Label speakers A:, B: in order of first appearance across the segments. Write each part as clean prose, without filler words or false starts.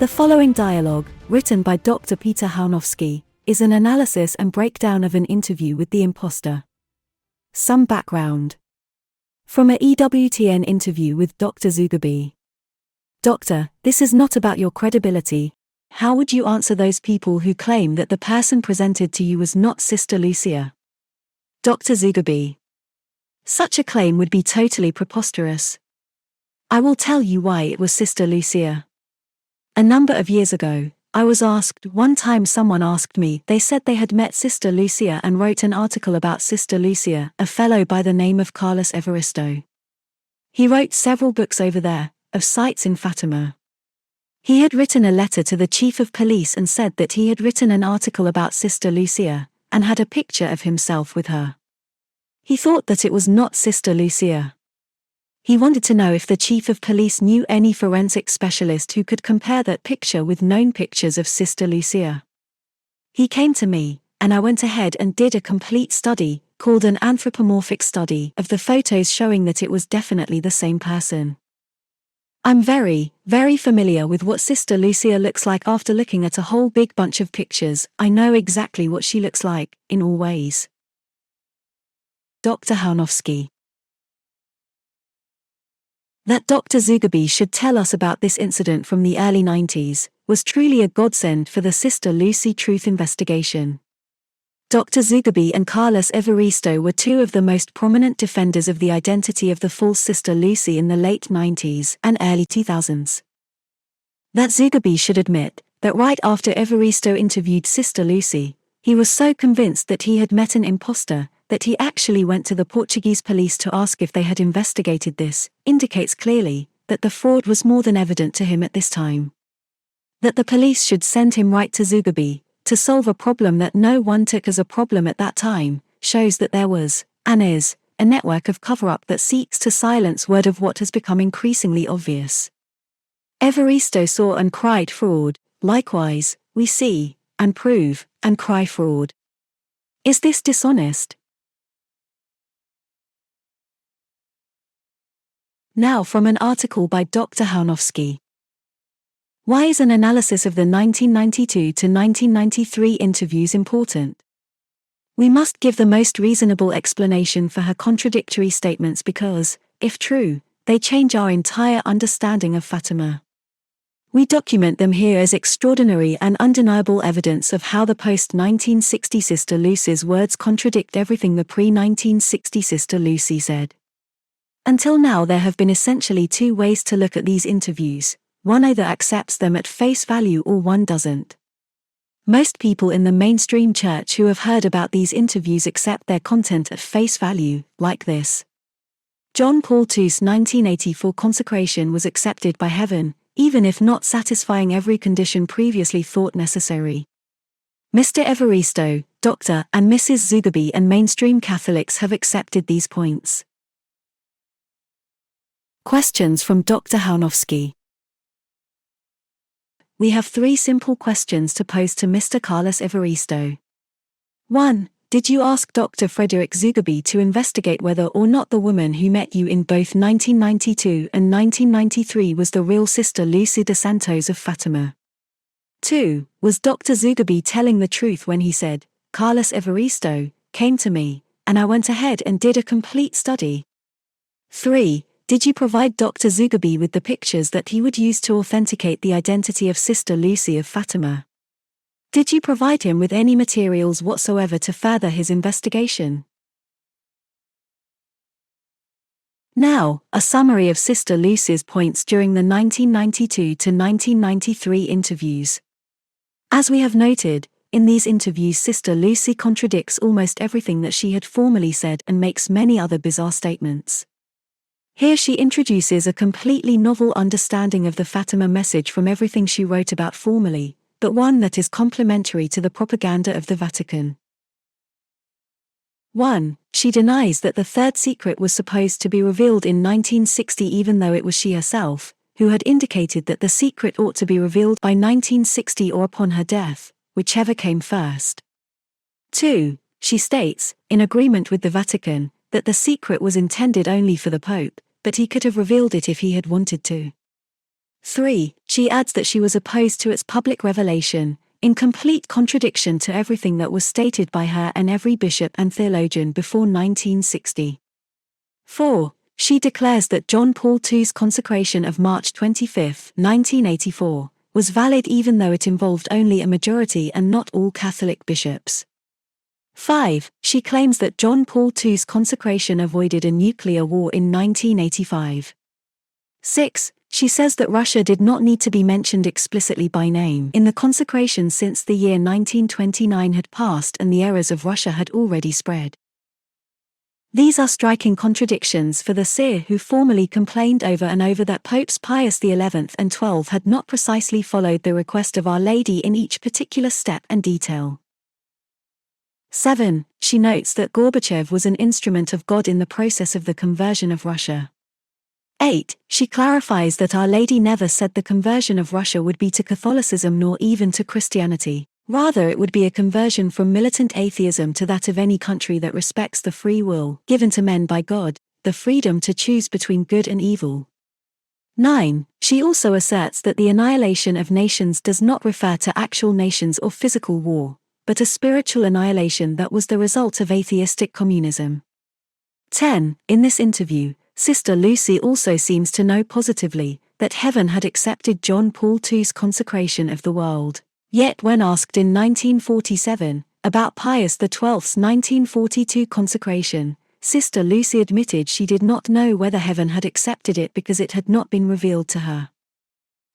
A: The following dialogue, written by Dr. Peter Chojnowski, is an analysis and breakdown of an interview with the imposter. Some background. From a EWTN interview with Dr. Zugibe. Doctor, this is not about your credibility. How would you answer those people who claim that the person presented to you was not Sister Lucia? Dr. Zugibe. Such a claim would be totally preposterous. I will tell you why it was Sister Lucia. A number of years ago, I was asked, one time someone asked me, they said they had met Sister Lucia and wrote an article about Sister Lucia, a fellow by the name of Carlos Evaristo. He wrote several books over there, of sites in Fatima. He had written a letter to the chief of police and said that he had written an article about Sister Lucia, and had a picture of himself with her. He thought that it was not Sister Lucia. He wanted to know if the chief of police knew any forensic specialist who could compare that picture with known pictures of Sister Lucia. He came to me, and I went ahead and did a complete study, called an anthropomorphic study, of the photos showing that it was definitely the same person. I'm very, very familiar with what Sister Lucia looks like after looking at a whole big bunch of pictures. I know exactly what she looks like, in all ways. Dr. Chojnowski. That Dr. Zugibe should tell us about this incident from the early 90s, was truly a godsend for the Sister Lucy truth investigation. Dr. Zugibe and Carlos Evaristo were two of the most prominent defenders of the identity of the false Sister Lucy in the late 90s and early 2000s. That Zugibe should admit that right after Evaristo interviewed Sister Lucy, he was so convinced that he had met an imposter, that he actually went to the Portuguese police to ask if they had investigated this, indicates clearly that the fraud was more than evident to him at this time. That the police should send him right to Zugibe, to solve a problem that no one took as a problem at that time, shows that there was, and is, a network of cover-up that seeks to silence word of what has become increasingly obvious. Evaristo saw and cried fraud, likewise, we see, and prove, and cry fraud. Is this dishonest? Now from an article by Dr. Chojnowski. Why is an analysis of the 1992 to 1993 interviews important? We must give the most reasonable explanation for her contradictory statements because, if true, they change our entire understanding of Fatima. We document them here as extraordinary and undeniable evidence of how the post-1960 Sister Lucy's words contradict everything the pre-1960 Sister Lucy said. Until now there have been essentially two ways to look at these interviews. One either accepts them at face value or one doesn't. Most people in the mainstream church who have heard about these interviews accept their content at face value, like this. John Paul II's 1984 consecration was accepted by heaven, even if not satisfying every condition previously thought necessary. Mr. Evaristo, Dr. and Mrs. Zugibe and mainstream Catholics have accepted these points. Questions from Dr. Chojnowski. We have three simple questions to pose to Mr. Carlos Evaristo. 1. Did you ask Dr. Frederick Zugibe to investigate whether or not the woman who met you in both 1992 and 1993 was the real Sister Lucy dos Santos of Fatima? 2. Was Dr. Zugibe telling the truth when he said, Carlos Evaristo came to me, and I went ahead and did a complete study? 3. Did you provide Dr. Zugibe with the pictures that he would use to authenticate the identity of Sister Lucy of Fatima? Did you provide him with any materials whatsoever to further his investigation? Now, a summary of Sister Lucy's points during the 1992 to 1993 interviews. As we have noted, in these interviews Sister Lucy contradicts almost everything that she had formerly said and makes many other bizarre statements. Here she introduces a completely novel understanding of the Fatima message from everything she wrote about formerly, but one that is complementary to the propaganda of the Vatican. 1. She denies that the third secret was supposed to be revealed in 1960 even though it was she herself, who had indicated that the secret ought to be revealed by 1960 or upon her death, whichever came first. 2. She states, in agreement with the Vatican, that the secret was intended only for the Pope, but he could have revealed it if he had wanted to. 3. She adds that she was opposed to its public revelation, in complete contradiction to everything that was stated by her and every bishop and theologian before 1960. 4. She declares that John Paul II's consecration of March 25, 1984, was valid even though it involved only a majority and not all Catholic bishops. 5. She claims that John Paul II's consecration avoided a nuclear war in 1985. 6. She says that Russia did not need to be mentioned explicitly by name in the consecration since the year 1929 had passed and the errors of Russia had already spread. These are striking contradictions for the seer who formerly complained over and over that Popes Pius XI and XII had not precisely followed the request of Our Lady in each particular step and detail. 7. She notes that Gorbachev was an instrument of God in the process of the conversion of Russia. 8. She clarifies that Our Lady never said the conversion of Russia would be to Catholicism nor even to Christianity. Rather, it would be a conversion from militant atheism to that of any country that respects the free will given to men by God, the freedom to choose between good and evil. 9. She also asserts that the annihilation of nations does not refer to actual nations or physical war, but a spiritual annihilation that was the result of atheistic communism. 10. In this interview, Sister Lucy also seems to know positively that heaven had accepted John Paul II's consecration of the world. Yet when asked in 1947 about Pius XII's 1942 consecration, Sister Lucy admitted she did not know whether heaven had accepted it because it had not been revealed to her.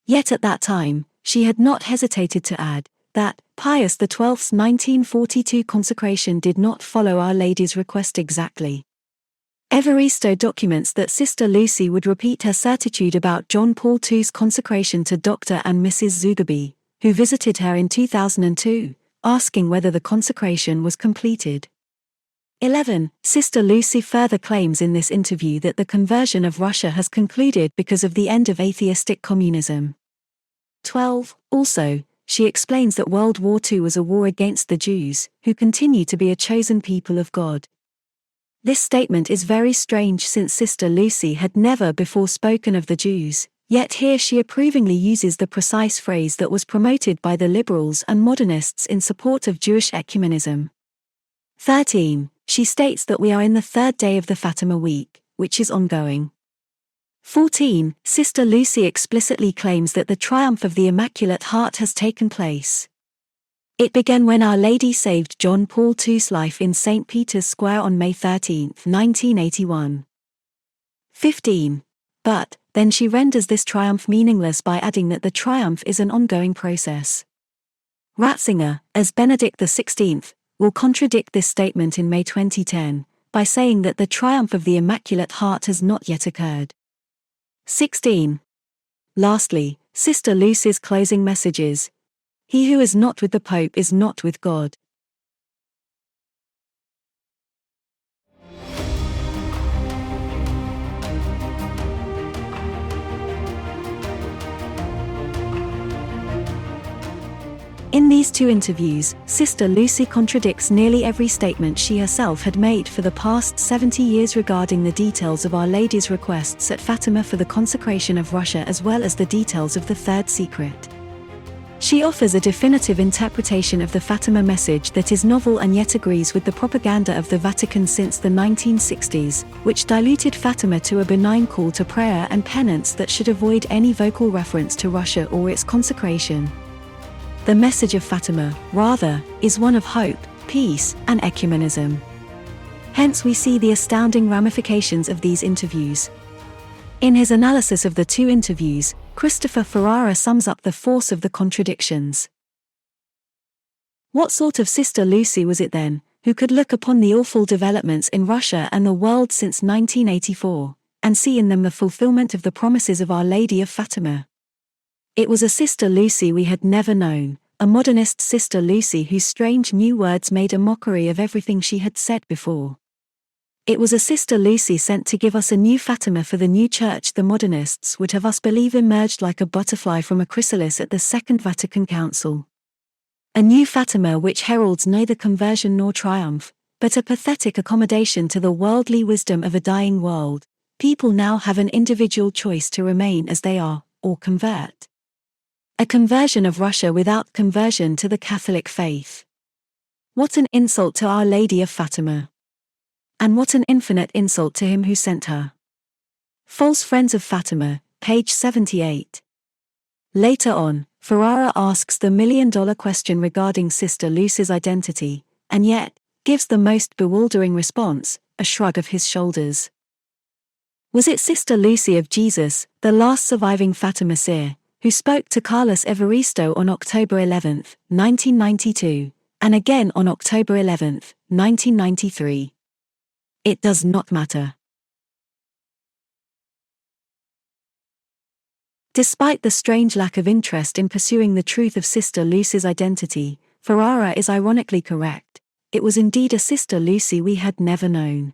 A: Yet at that time, she had not hesitated to add that Pius XII's 1942 consecration did not follow Our Lady's request exactly. Evaristo documents that Sister Lucy would repeat her certitude about John Paul II's consecration to Dr. and Mrs. Zugibe, who visited her in 2002, asking whether the consecration was completed. 11. Sister Lucy further claims in this interview that the conversion of Russia has concluded because of the end of atheistic communism. 12. Also, she explains that World War II was a war against the Jews, who continue to be a chosen people of God. This statement is very strange since Sister Lucy had never before spoken of the Jews, yet here she approvingly uses the precise phrase that was promoted by the liberals and modernists in support of Jewish ecumenism. 13. She states that we are in the third day of the Fatima week, which is ongoing. 14. Sister Lucy explicitly claims that the triumph of the Immaculate Heart has taken place. It began when Our Lady saved John Paul II's life in St. Peter's Square on May 13, 1981. 15. But, then she renders this triumph meaningless by adding that the triumph is an ongoing process. Ratzinger, as Benedict XVI, will contradict this statement in May 2010, by saying that the triumph of the Immaculate Heart has not yet occurred. 16. Lastly, Sister Lucy's closing message is, "He who is not with the Pope is not with God." In these two interviews, Sister Lucy contradicts nearly every statement she herself had made for the past 70 years regarding the details of Our Lady's requests at Fatima for the consecration of Russia as well as the details of the third secret. She offers a definitive interpretation of the Fatima message that is novel and yet agrees with the propaganda of the Vatican since the 1960s, which diluted Fatima to a benign call to prayer and penance that should avoid any vocal reference to Russia or its consecration. The message of Fatima, rather, is one of hope, peace, and ecumenism. Hence we see the astounding ramifications of these interviews. In his analysis of the two interviews, Christopher Ferrara sums up the force of the contradictions. What sort of Sister Lucy was it then, who could look upon the awful developments in Russia and the world since 1984, and see in them the fulfillment of the promises of Our Lady of Fatima? It was a Sister Lucy we had never known, a modernist Sister Lucy whose strange new words made a mockery of everything she had said before. It was a Sister Lucy sent to give us a new Fatima for the new church the modernists would have us believe emerged like a butterfly from a chrysalis at the Second Vatican Council. A new Fatima which heralds neither conversion nor triumph, but a pathetic accommodation to the worldly wisdom of a dying world. People now have an individual choice to remain as they are, or convert. A conversion of Russia without conversion to the Catholic faith. What an insult to Our Lady of Fatima. And what an infinite insult to him who sent her. False Friends of Fatima, page 78. Later on, Ferrara asks the million-dollar question regarding Sister Lucy's identity, and yet, gives the most bewildering response, a shrug of his shoulders. Was it Sister Lucy of Jesus, the last surviving Fatima seer, who spoke to Carlos Evaristo on October 11, 1992, and again on October 11, 1993? It does not matter. Despite the strange lack of interest in pursuing the truth of Sister Lucy's identity, Ferrara is ironically correct. It was indeed a Sister Lucy we had never known.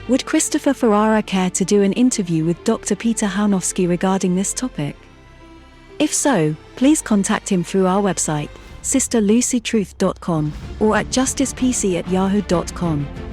A: Would Christopher Ferrara care to do an interview with Dr. Peter Chojnowski regarding this topic? If so, please contact him through our website, sisterlucytruth.com, or at justicepc@yahoo.com.